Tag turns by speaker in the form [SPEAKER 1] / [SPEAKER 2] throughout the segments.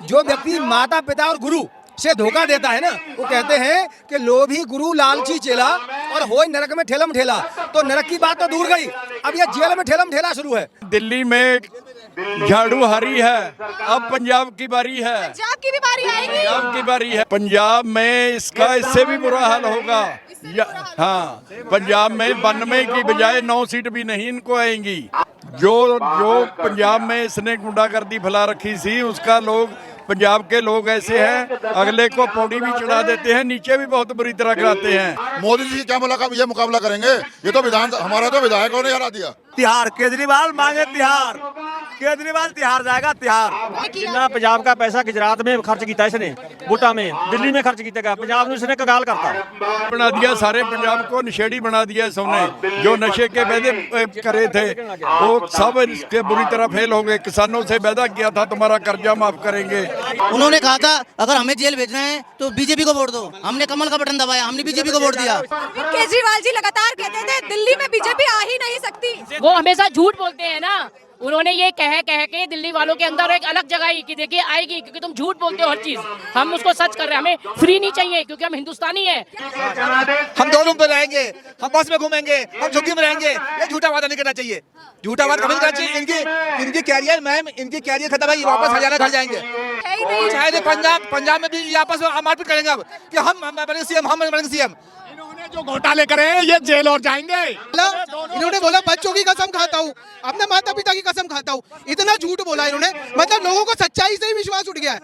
[SPEAKER 1] जो व्यक्ति माता पिता और गुरु से धोखा देता है ना, वो कहते हैं कि लोभी गुरु लालची चेला और होय नरक में ठेलम ठेला। तो नरक की बात तो दूर गई, अब ये जेल में ठेलम ठेला शुरू है।
[SPEAKER 2] दिल्ली में झाड़ू हरी है, अब पंजाब की बारी है।
[SPEAKER 3] पंजाब की भी बारी आएगी।
[SPEAKER 2] पंजाब की बारी है। पंजाब में इसका इससे भी बुरा हाल होगा। हाँ, पंजाब में 92 की बजाय 9 सीट भी नहीं इनको आएंगी। जो पंजाब में इसने गुंडागर्दी फैला रखी थी, उसका लोग पंजाब के लोग ऐसे हैं, अगले को पौड़ी भी चढ़ा देते हैं, नीचे भी बहुत बुरी तरह कराते हैं।
[SPEAKER 4] मोदी जी क्या ये मुकाबला करेंगे? ये तो हमारा तो विधायकों ने हरा दिया।
[SPEAKER 5] तिहाड़ केजरीवाल मांगे तिहाड़, केजरीवाल तिहाड़ जाएगा तिहाड़। जितना पंजाब का पैसा गुजरात में खर्च किया इसने, बूटा में, दिल्ली में खर्च किया, पंजाब में इसने कगाल करता
[SPEAKER 2] बना दिया। सारे पंजाब को नशेड़ी बना दिया सबने। जो नशे के वादे करे थे वो सब इसके बुरी तरह फेल हो गए। किसानों से वादा किया था तुम्हारा कर्जा माफ करेंगे।
[SPEAKER 6] उन्होंने कहा था अगर हमें जेल भेजना है तो बीजेपी को वोट दो। हमने कमल का बटन दबाया, हमने बीजेपी को वोट दिया।
[SPEAKER 3] केजरीवाल जी लगातार कहते थे दिल्ली में बीजेपी आ ही नहीं सकती।
[SPEAKER 7] वो हमेशा झूठ बोलते हैं ना। उन्होंने ये कह के दिल्ली वालों के अंदर एक अलग जगह कि देखिए आएगी, क्योंकि तुम झूठ बोलते हो हर चीज। हम उसको सच कर रहे हैं, हमें फ्री नहीं चाहिए क्योंकि हम हिंदुस्तानी हैं।
[SPEAKER 1] हम 2 रूम पे रहेंगे, हम बस में घूमेंगे, हम झुग्गी में रहेंगे। ये झूठा वादा नहीं करना चाहिए, झूठा वादा कभी नहीं करना चाहिए। इनकी कैरियर मैम, इनकी कैरियर खत्म है, वापस हरियाणा घर जाएंगे। शायद पंजाब में भी वापस मारपीट करेंगे अब कि हम बनेंगे सीएम।
[SPEAKER 8] जो घोटाले करे ये जेल और जाएंगे।
[SPEAKER 1] इन्होंने बोला बच्चों की कसम खाता हूँ, अपने माता पिता की कसम खाता हूँ। इतना झूठ बोला इन्होंने, मतलब लोगों को सच्चाई से ही विश्वास उठ गया है।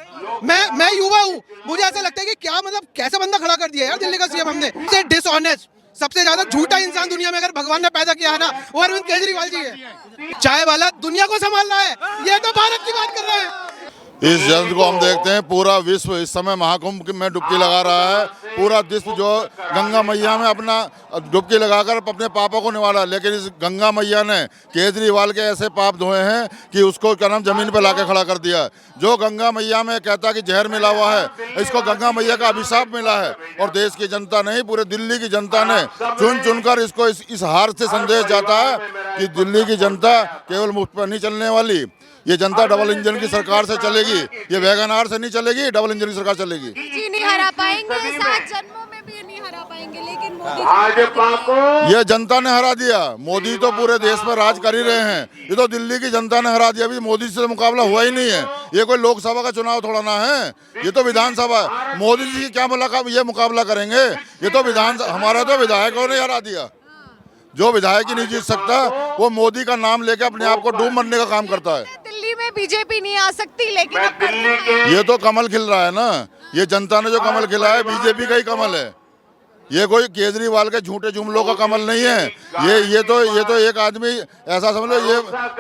[SPEAKER 1] मैं युवा हूँ, मुझे ऐसा लगता है कि क्या मतलब कैसा बंदा खड़ा कर दिया यार दिल्ली का सीएम हमने। डिसऑनेस्ट, सबसे ज्यादा झूठा इंसान दुनिया में अगर भगवान ने पैदा किया है ना, वो अरविंद केजरीवाल जी है। चाय वाला दुनिया को संभाल रहा है, ये तो भारत की बात कर रहा है।
[SPEAKER 4] इस जंग को हम देखते हैं, पूरा विश्व इस समय महाकुंभ में डुबकी लगा रहा है। पूरा विश्व जो गंगा मैया में अपना डुबकी लगाकर अपने पापों को निवारा, लेकिन इस गंगा मैया ने केजरीवाल के ऐसे पाप धोए हैं कि उसको क्या नाम जमीन पे लाके खड़ा कर दिया। जो गंगा मैया में कहता कि जहर मिला हुआ है, इसको गंगा मैया का अभिशाप मिला है। और देश की जनता नहीं, पूरे दिल्ली की जनता ने चुन कर इसको इस हार से संदेश जाता है कि दिल्ली की जनता केवल मुफ्त पर नहीं चलने वाली, ये जनता डबल इंजन की सरकार से चलेगी। ये वैगन आर से नहीं चलेगी, डबल इंजन की सरकार चलेगी।
[SPEAKER 3] जी नहीं हरा पाएंगे, 7 जन्मों में भी नहीं हरा पाएंगे, लेकिन मोदी
[SPEAKER 4] ये जनता ने हरा दिया। मोदी तो पूरे देश पर राज कर ही रहे हैं, ये तो दिल्ली की जनता ने हरा दिया। अभी मोदी से मुकाबला हुआ ही नहीं है। ये कोई लोकसभा का चुनाव थोड़ा ना है, ये तो विधानसभा है। मोदी जी क्या ये मुकाबला करेंगे? ये तो हमारा तो विधायकों ने हरा दिया। जो विधायक ही नहीं जीत सकता, वो मोदी का नाम लेके अपने आप को डूब मरने का काम करता है।
[SPEAKER 3] दिल्ली में बीजेपी नहीं आ सकती, लेकिन
[SPEAKER 4] ये तो कमल खिल रहा है ना। ये जनता ने जो कमल खिलाया है, बीजेपी का ही कमल है। ये कोई केजरीवाल के झूठे जुमलों का कमल नहीं है। ये तो एक आदमी ऐसा समझ लो,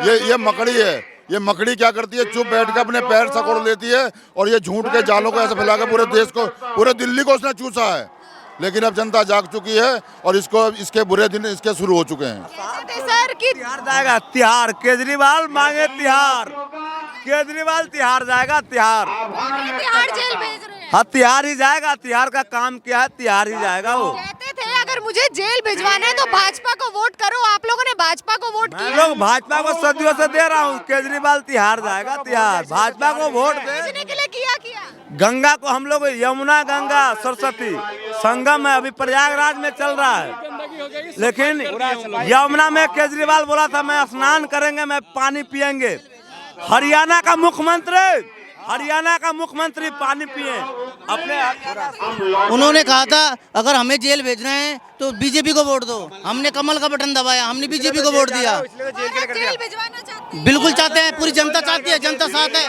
[SPEAKER 4] ये मकड़ी है। ये मकड़ी क्या करती है? चुप बैठ के अपने पैर सकोड़ लेती है और ये झूठ के जालों को ऐसे फैला के पूरे देश को, पूरे दिल्ली को उसने चूसा है। लेकिन अब जनता जाग चुकी है और इसके बुरे दिन इसके शुरू हो चुके हैं।
[SPEAKER 3] सर की
[SPEAKER 5] तिहाड़ जाएगा तिहाड़, केजरीवाल मांगे तिहाड़, केजरीवाल तिहाड़ जाएगा तिहाड़।
[SPEAKER 3] तिहाड़ जेल भेज रहे हैं।
[SPEAKER 5] हाँ तिहाड़ ही जाएगा, तिहाड़ का काम क्या है, तिहाड़ ही जाएगा वो।
[SPEAKER 3] कहते थे अगर मुझे जेल भिजवाना है तो भाजपा को वोट करो। आप लोगों ने भाजपा को वोट
[SPEAKER 5] मैं
[SPEAKER 3] किया।
[SPEAKER 5] लोग भाजपा को सदियों से दे रहा हूँ, केजरीवाल तिहाड़ जाएगा तिहाड़। भाजपा को वोट दे।
[SPEAKER 3] के लिए किया
[SPEAKER 5] गंगा को हम लोग, यमुना गंगा सरस्वती संगम है, अभी प्रयागराज में चल रहा है। लेकिन यमुना में केजरीवाल बोला था मैं स्नान करेंगे, मैं पानी पियेंगे। हरियाणा का मुख्यमंत्री पानी पिए अपने।
[SPEAKER 6] उन्होंने कहा था अगर हमें जेल भेजना है तो बीजेपी को वोट दो। हमने कमल का बटन दबाया, हमने बीजेपी को वोट दिया।
[SPEAKER 3] जेल भिजवाना चाहते हैं।
[SPEAKER 6] बिल्कुल चाहते हैं, पूरी जनता चाहती है, जनता साथ है।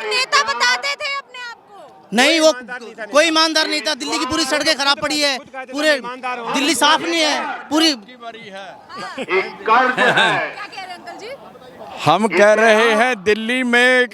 [SPEAKER 3] नेता बताते थे अपने आप को।
[SPEAKER 6] नहीं, वो कोई ईमानदार नहीं था। दिल्ली की पूरी सड़कें खराब पड़ी है, पूरे दिल्ली साफ नहीं है पूरी।
[SPEAKER 3] क्या कह रहे हैं अंकल जी?
[SPEAKER 2] हम कह रहे हैं दिल्ली में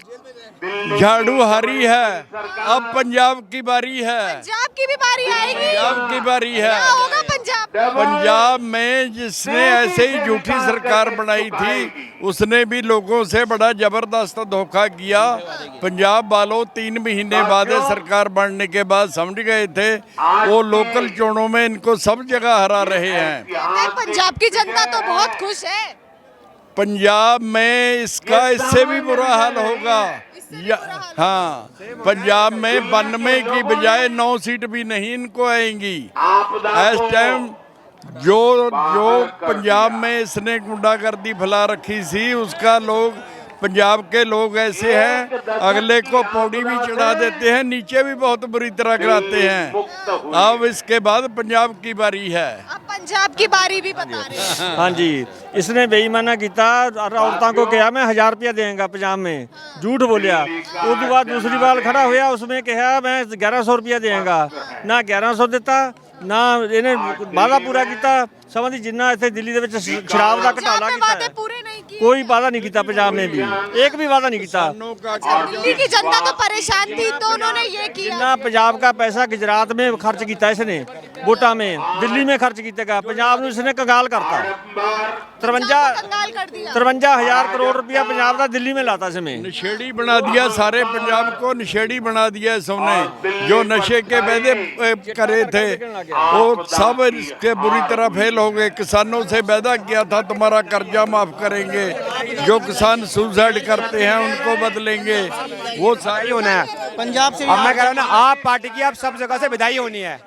[SPEAKER 2] झाड़ू हरी है, अब पंजाब की बारी है।
[SPEAKER 3] पंजाब की भी बारी आएगी।
[SPEAKER 2] पंजाब की बारी है।
[SPEAKER 3] क्या होगा
[SPEAKER 2] पंजाब में जिसने ऐसे ही झूठी सरकार बनाई थी, उसने भी लोगों से बड़ा जबरदस्त धोखा किया। पंजाब वालों 3 महीने बाद सरकार बनने के बाद समझ गए थे, वो लोकल चुनावों में इनको सब जगह हरा रहे हैं।
[SPEAKER 3] पंजाब की जनता तो बहुत खुश है।
[SPEAKER 2] पंजाब में इसका इससे भी बुरा हाल होगा। हाँ, पंजाब में 92 की बजाय 9 सीट भी नहीं इनको आएंगी। इस टाइम जो पंजाब में इसने गुंडागर्दी फैला रखी थी, उसका लोग पंजाब के लोग ऐसे हैं, अगले को पौड़ी भी चढ़ा देते हैं, नीचे भी बहुत बुरी तरह गिराते हैं। अब इसके बाद पंजाब की बारी है।
[SPEAKER 3] अब पंजाब की बारी भी बता रहे हैं।
[SPEAKER 9] हाँ जी, इसने बेईमाना किया और औरतों को कहा मैं 1000 रुपया देंगे पंजाब में, झूठ बोलिया। उसके बाद दूसरी बार खड़ा हुआ, उसमें कहा मैं 1100 रुपया देंगा, ना 1100 देता ना इन्हें वादा पूरा किया। समझी जिन्ना इतने दिल्ली ਦੇ ਵਿੱਚ शराब ਦਾ घटाला
[SPEAKER 3] वादे पूरे नहीं किए।
[SPEAKER 9] कोई वादा नहीं किया पंजाब में भी, एक भी वादा नहीं किया।
[SPEAKER 3] दिल्ली की जनता तो परेशान थी तो उन्होंने ये किया।
[SPEAKER 9] जितना पंजाब का पैसा गुजरात में खर्च किया इसने, वोटा में दिल्ली में खर्च किया, पंजाब में इसने कंगाल करता। 53,000 करोड़ रुपया पंजाब का दिल्ली में लाता इसमें।
[SPEAKER 2] नशेड़ी बना दिया, सारे पंजाब को नशेड़ी बना दिया इसने। जो नशे के वादे करे थे वो सब इसके बुरी तरह फेल हो गए। किसानों से वादा किया था तुम्हारा कर्जा माफ करेंगे, जो किसान सुसाइड करते हैं उनको बदलेंगे, वो सारी होना है।
[SPEAKER 6] पंजाब से
[SPEAKER 10] अब मैं कह रहा हूँ ना, आप पार्टी की अब सब जगह से विदाई होनी है।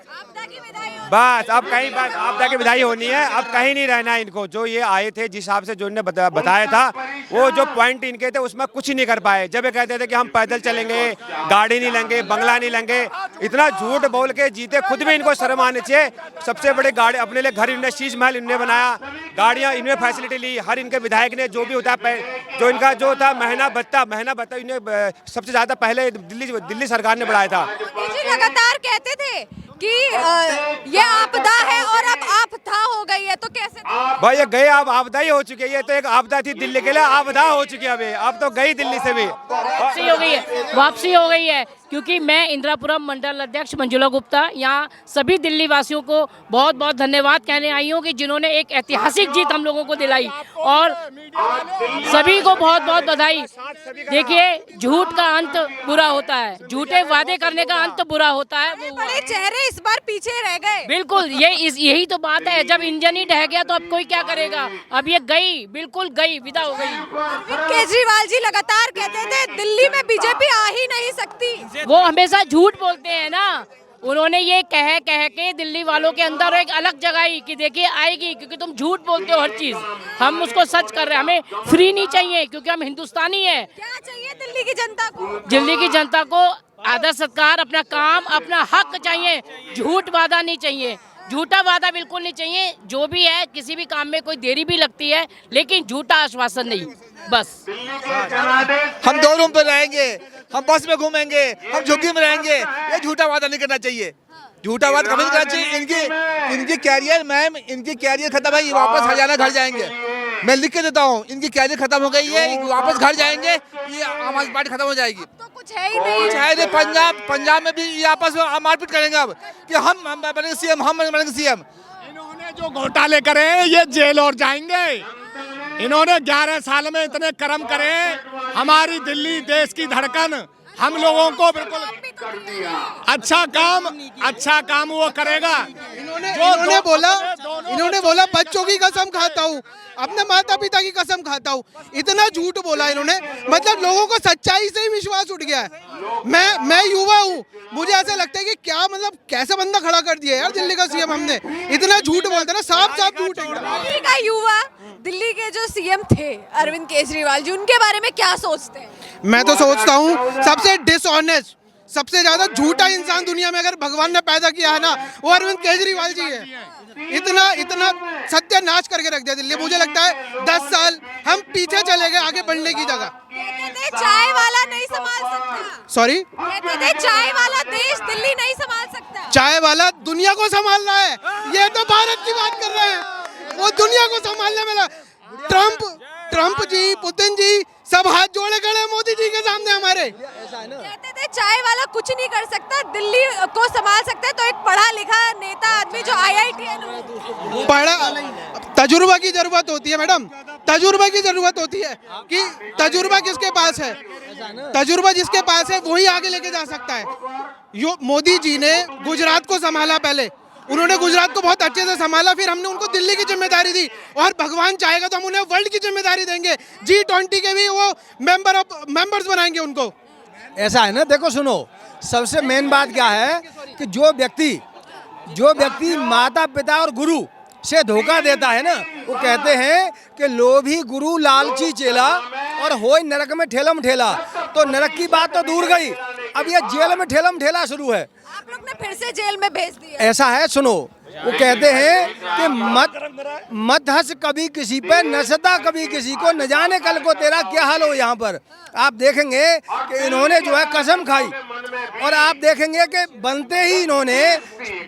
[SPEAKER 10] बस अब कहीं बस आपदा की विदाई होनी है, अब कहीं नहीं रहना है इनको। जो ये आए थे, जिस हिसाब से जो इन्होंने बताया था, वो जो पॉइंट इनके थे उसमें कुछ नहीं कर पाए। जब ये कहते थे कि हम पैदल चलेंगे, गाड़ी नहीं लेंगे, बंगला नहीं लेंगे, इतना झूठ बोल के जीते। खुद भी इनको शर्म आनी चाहिए। सबसे बड़ी गाड़ी अपने लिए घर इन्होंने शीश महल इन्होंने बनाया, गाड़ियाँ इन्होंने फैसिलिटी ली। हर इनके विधायक ने जो भी होता है, जो इनका जो था महीना भत्ता इन्हें सबसे ज्यादा पहले दिल्ली सरकार ने बढ़ाया था।
[SPEAKER 3] लगातार कहते थे कि ये आपदा है और अब आपदा हो गई है, तो कैसे
[SPEAKER 10] भाई ये गए, अब आपदा ही हो चुकी है। ये तो एक आपदा थी दिल्ली के लिए, आपदा हो चुकी है अब तो गई दिल्ली से भी।
[SPEAKER 7] वापसी हो गई है क्योंकि मैं इंदिरापुरम मंडल अध्यक्ष मंजुला गुप्ता यहाँ सभी दिल्ली वासियों को बहुत बहुत धन्यवाद कहने आई हूँ कि जिन्होंने एक ऐतिहासिक जीत हम लोगों को दिलाई, और सभी को बहुत बहुत बधाई। देखिए, झूठ का अंत बुरा होता है, झूठे वादे करने का अंत बुरा होता है।
[SPEAKER 3] बड़े चेहरे इस बार पीछे रह गए।
[SPEAKER 7] बिल्कुल, यही तो बात है। जब इंजन ही ढह गया तो अब कोई क्या करेगा। अब ये गई, बिल्कुल गई, विदा हो गई।
[SPEAKER 3] केजरीवाल जी लगातार कहते थे दिल्ली में बीजेपी आ ही नहीं सकती।
[SPEAKER 7] वो हमेशा झूठ बोलते हैं ना। उन्होंने ये कह के दिल्ली वालों के अंदर एक अलग जगाई कि देखिए आएगी, क्योंकि तुम झूठ बोलते हो हर चीज। हम उसको सच कर रहे हैं। हमें फ्री नहीं चाहिए क्योंकि हम हिंदुस्तानी हैं।
[SPEAKER 3] क्या चाहिए दिल्ली की जनता को?
[SPEAKER 7] दिल्ली की जनता को आदर सत्कार, अपना काम, अपना हक चाहिए। झूठ वादा नहीं चाहिए, झूठा वादा बिल्कुल नहीं चाहिए। जो भी है, किसी भी काम में कोई देरी भी लगती है, लेकिन झूठा आश्वासन नहीं। बस
[SPEAKER 11] हम 2 रूम पे रहेंगे, हम बस में घूमेंगे, हम झुग्गी में रहेंगे, ये झूठा वादा नहीं करना चाहिए। झूठा वादा कभी नहीं करना चाहिए। इनकी कैरियर मैम, इनकी कैरियर खत्म है, ये वापस हरियाणा घर जाएंगे। मैं लिख के देता हूँ, इनकी कैरियर खत्म हो गई है, वापस घर जाएंगे, ये आम आदमी पार्टी खत्म हो जाएगी।
[SPEAKER 3] तो कुछ है ही नहीं।
[SPEAKER 11] चाहे पंजाब में भी ये आपस में मारपीट करेंगे अब कि हम बनेंगे सीएम, हम बनेंगे सीएम।
[SPEAKER 8] इन्होंने जो घोटाले करे ये जेल और जाएंगे। इन्होंने 11 साल में इतने कर्म करे, हमारी दिल्ली देश की धड़कन, हम लोगों को बिल्कुल अच्छा काम वो करेगा।
[SPEAKER 1] इन्होंने बोला बच्चों की कसम खाता हूँ, अपने माता पिता की कसम खाता हूँ। इतना झूठ बोला इन्होंने, मतलब लोगों को सच्चाई से ही विश्वास उठ गया है। मैं युवा हूँ, मुझे ऐसा लगता है कि क्या मतलब कैसे बंदा खड़ा कर दिया यार दिल्ली का सीएम हमने। इतना झूठ बोलते ना, साफ झूठ एकदम।
[SPEAKER 3] दिल्ली का युवा, दिल्ली के जो सीएम थे अरविंद केजरीवाल जी, उनके बारे में क्या सोचते हैं?
[SPEAKER 1] मैं तो सोचता हूँ सबसे डिसऑनेस्ट, सबसे ज्यादा झूठा इंसान दुनिया में अगर भगवान ने पैदा किया है ना, वो अरविंद केजरीवाल जी है। इतना सत्यानाश करके रख दिया दिल्ली। मुझे लगता है 10 साल हम पीछे चले गए आगे बढ़ने की जगह।
[SPEAKER 3] कहते थे चाय वाला नहीं संभाल सकता।
[SPEAKER 1] सॉरी,
[SPEAKER 3] कहते थे चाय वाला देश दिल्ली नहीं संभाल सकता।
[SPEAKER 1] चाय वाला दुनिया को संभाल रहा है, ये तो भारत की बात कर रहे हैं। वो दुनिया को संभालने में ट्रम्प जी, पुतिन जी सब हाथ जोड़े खड़े मोदी जी के सामने हमारे।
[SPEAKER 3] कहते थे चाय वाला कुछ नहीं कर सकता, दिल्ली को संभाल सकता है तो एक पढ़ा लिखा नेता आदमी जो IITN हो।
[SPEAKER 1] तजुर्बा की जरूरत होती है मैडम, तजुर्बा की जरूरत होती है कि तजुर्बा किसके पास है, तजुर्बा जिसके पास है वही आगे लेके जा सकता है। मोदी जी ने गुजरात को संभाला, पहले उन्होंने गुजरात को बहुत अच्छे से संभाला, फिर हमने उनको दिल्ली की जिम्मेदारी दी, और भगवान चाहेगा तो हम उन्हें वर्ल्ड की जिम्मेदारी देंगे। G20 के भी वो मेंबर्स बनाएंगे उनको।
[SPEAKER 11] ऐसा है ना, देखो सुनो, सबसे मेन बात क्या है कि जो व्यक्ति माता पिता और गुरु से धोखा देता है ना, वो कहते हैं कि लोभी गुरु लालची चेला और होय नरक में ठेलम ठेला। तो नरक की बात तो दूर गई, अब ये जेल में ठेलम ठेला शुरू है।
[SPEAKER 3] आप लोग ने फिर से जेल में भेज दिया।
[SPEAKER 11] ऐसा है, सुनो, वो कहते हैं कि मत हंस कभी किसी पे, नसता कभी किसी को, न जाने कल को तेरा क्या हाल हो। यहाँ पर आप देखेंगे कि इन्होंने जो है कसम खाई, और आप देखेंगे कि बनते ही इन्होंने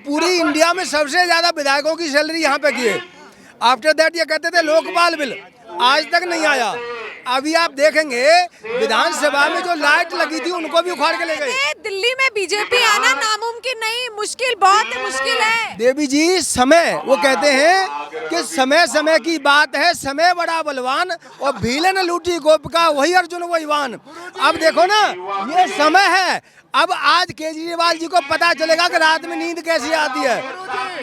[SPEAKER 11] पूरी इंडिया में सबसे ज्यादा विधायकों की सैलरी यहाँ पे की है। आफ्टर दैट ये कहते थे लोकपाल बिल, आज तक नहीं आया। अभी आप देखेंगे विधानसभा में जो लाइट लगी थी उनको भी उखाड़ के ले गए।
[SPEAKER 3] दिल्ली में बीजेपी आना नामुमकिन नहीं, मुश्किल, बहुत मुश्किल है।
[SPEAKER 11] देवी जी, समय, वो कहते हैं कि समय समय की बात है, समय बड़ा बलवान, और भीले न लूटी गोप का वही अर्जुन वही वान। अब देखो ना, ये समय है। अब आज केजरीवाल जी को पता चलेगा कि रात में नींद कैसी आती है।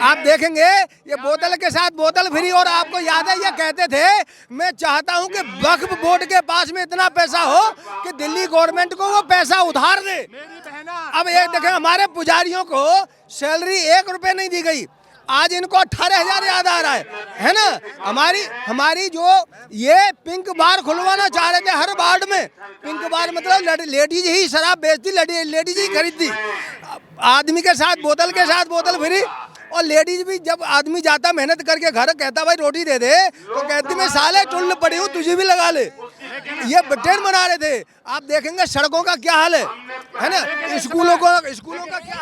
[SPEAKER 11] आप देखेंगे ये बोतल के साथ बोतल फ्री, और आपको याद है ये कहते थे मैं चाहता हूं कि वक्फ बोर्ड के पास में इतना पैसा हो कि दिल्ली गवर्नमेंट को वो पैसा उधार दे। अब ये देखें, हमारे पुजारियों को सैलरी 1 रुपए नहीं दी गई, आज इनको 18,000 याद आ रहा है ना। हमारी जो ये पिंक बार खुलवाना चाह रहे थे हर वार्ड में, पिंक बार मतलब लेडीज ही शराब बेचती, लेडीज ही खरीदती, आदमी के साथ बोतल फ्री। और लेडीज भी, जब आदमी जाता मेहनत करके घर, कहता भाई रोटी दे दे, तो कहती मैं साले टुल्ल पड़ी हूँ, तुझे भी लगा ले। ये ट्रेन बना रहे थे। आप देखेंगे सड़कों का क्या हाल है ना, स्कूलों का क्या